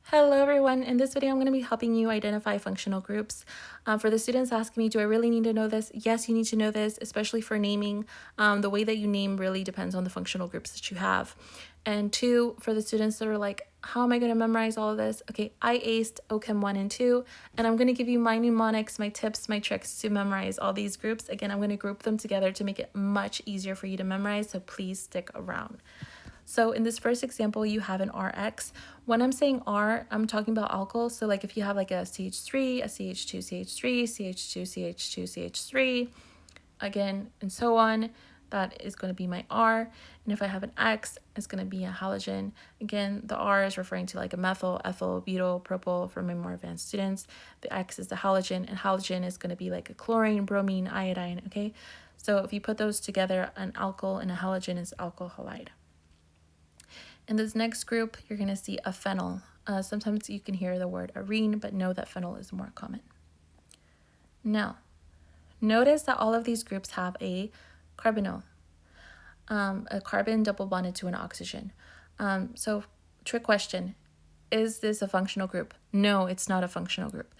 Hello everyone, in this video I'm going to be helping you identify functional groups. For the students asking me, do I really need to know this? Yes, you need to know this, especially for naming. The way that you name really depends on the functional groups that you have. And two, for the students that are like, how am I going to memorize all of this? Okay, I aced OChem 1 and 2, and I'm going to give you my mnemonics, my tips, my tricks to memorize all these groups. Again, I'm going to group them together to make it much easier for you to memorize, so please stick around. So in this first example, you have an RX. When I'm saying R, I'm talking about alcohol. So like if you have like a CH3, a CH2, CH3, CH2, CH2, CH3, again, and so on, that is going to be my R. And if I have an X, it's going to be a halogen. Again, the R is referring to like a methyl, ethyl, butyl, propyl for my more advanced students. The X is the halogen, and halogen is going to be like a chlorine, bromine, iodine, okay? So if you put those together, an alkyl and a halogen is alkyl halide. In this next group, you're going to see a phenyl. Sometimes you can hear the word arene, but know that phenyl is more common. Now, notice that all of these groups have a carbonyl, a carbon double bonded to an oxygen. So, trick question, is this a functional group? No, it's not a functional group.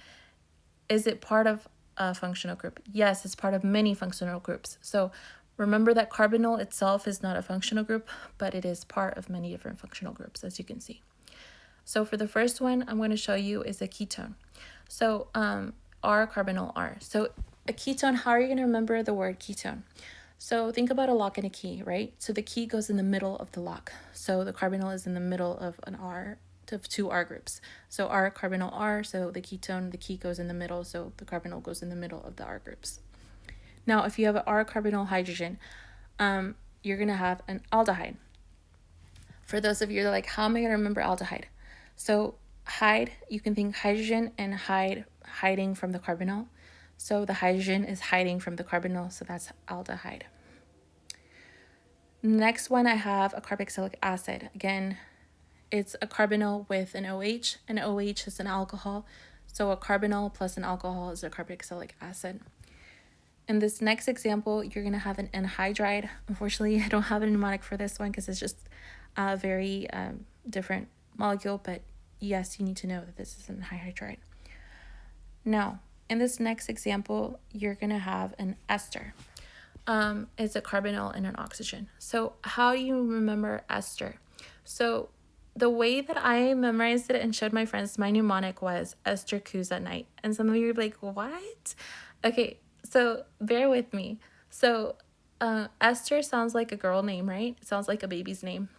Is it part of a functional group? Yes, it's part of many functional groups. So remember that carbonyl itself is not a functional group, but it is part of many different functional groups, as you can see. So for the first one I'm going to show you is a ketone. So R, carbonyl, R. So a ketone, how are you going to remember the word ketone? So think about a lock and a key, right? So the key goes in the middle of the lock. So the carbonyl is in the middle of an R, of two R groups. So R, carbonyl, R, so the ketone, the key goes in the middle, so the carbonyl goes in the middle of the R groups. Now, if you have an R carbonyl hydrogen, you're going to have an aldehyde. For those of you that are like, how am I going to remember aldehyde? So hide, you can think hydrogen and hiding from the carbonyl. So the hydrogen is hiding from the carbonyl, so that's aldehyde. Next one, I have a carboxylic acid. Again, it's a carbonyl with an OH. An OH is an alcohol, so a carbonyl plus an alcohol is a carboxylic acid. In this next example, you're going to have an anhydride. Unfortunately, I don't have a mnemonic for this one because it's just a very different molecule, but yes, you need to know that this is an anhydride. Now, in this next example, you're going to have an ester. It's a carbonyl and an oxygen. So how do you remember ester? So the way that I memorized it and showed my friends my mnemonic was ester coos at night. And some of you are like, what? Okay, so bear with me. So Esther sounds like a girl name, right? It sounds like a baby's name.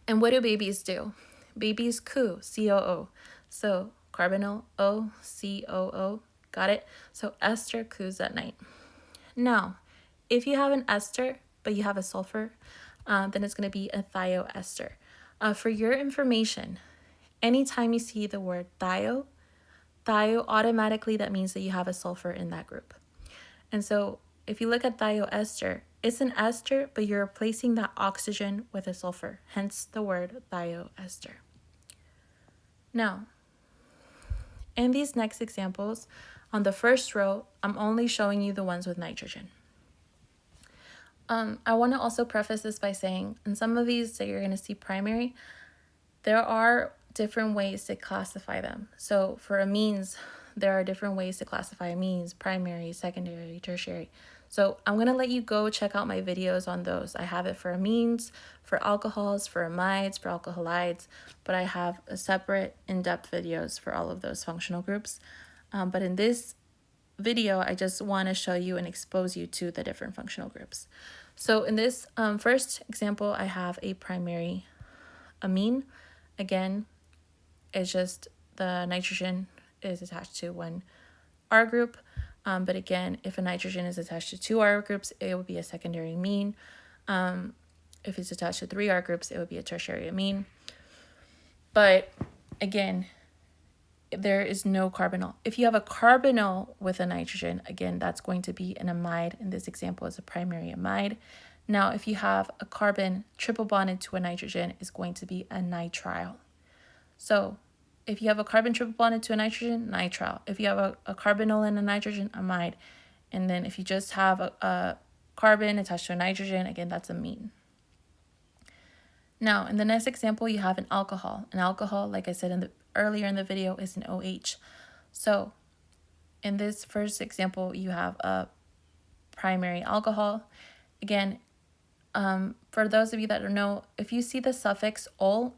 And what do babies do? Babies coo, C-O-O. So carbonyl, O, C-O-O. Got it? So Esther coos at night. Now, if you have an ester, but you have a sulfur, then it's going to be a thioester. For your information, anytime you see the word thio, automatically that means that you have a sulfur in that group. And so if you look at thioester, it's an ester, but you're replacing that oxygen with a sulfur, hence the word thioester. Now, in these next examples, on the first row, I'm only showing you the ones with nitrogen. I want to also preface this by saying, in some of these that you're going to see primary, there are different ways to classify them. So for amines, there are different ways to classify amines, primary, secondary, tertiary. So I'm going to let you go check out my videos on those. I have it for amines, for alcohols, for amides, for alkyl halides, but I have a separate in-depth videos for all of those functional groups. But in this video, I just want to show you and expose you to the different functional groups. So in this first example, I have a primary amine. Again, it's just the nitrogen is attached to one R group. But again, if a nitrogen is attached to two R groups, it would be a secondary amine. If it's attached to three R groups, it would be a tertiary amine. But again, there is no carbonyl. If you have a carbonyl with a nitrogen, again, that's going to be an amide. In this example, is a primary amide. Now, if you have a carbon triple bonded to a nitrogen, it's going to be a nitrile. So if you have a carbon triple bonded to a nitrogen, nitrile. If you have a carbonyl and a nitrogen, amide. And then if you just have a carbon attached to a nitrogen, again, that's amine. Now, in the next example, you have an alcohol. An alcohol, like I said earlier in the video, is an OH. So in this first example, you have a primary alcohol. Again, for those of you that don't know, if you see the suffix ol,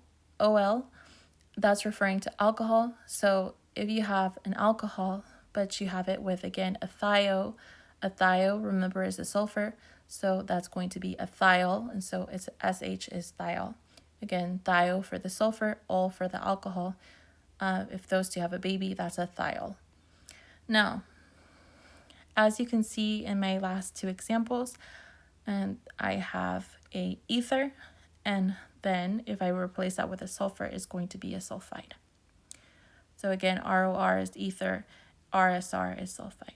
that's referring to alcohol. So if you have an alcohol, but you have it with, again, a thio, remember, is a sulfur. So that's going to be a thiol, and so its SH is thiol. Again, thio for the sulfur, ol for the alcohol. If those two have a baby, that's a thiol. Now, as you can see in my last two examples, and I have a ether, and then if I replace that with a sulfur, it's going to be a sulfide. So again, ROR is ether, RSR is sulfide.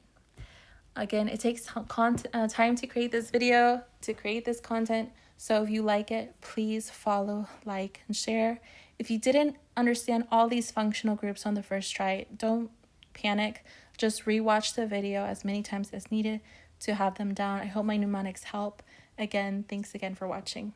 Again, it takes time to create this video, to create this content. So if you like it, please follow, like, and share. If you didn't understand all these functional groups on the first try, don't panic. Just rewatch the video as many times as needed to have them down. I hope my mnemonics help. Again, thanks again for watching.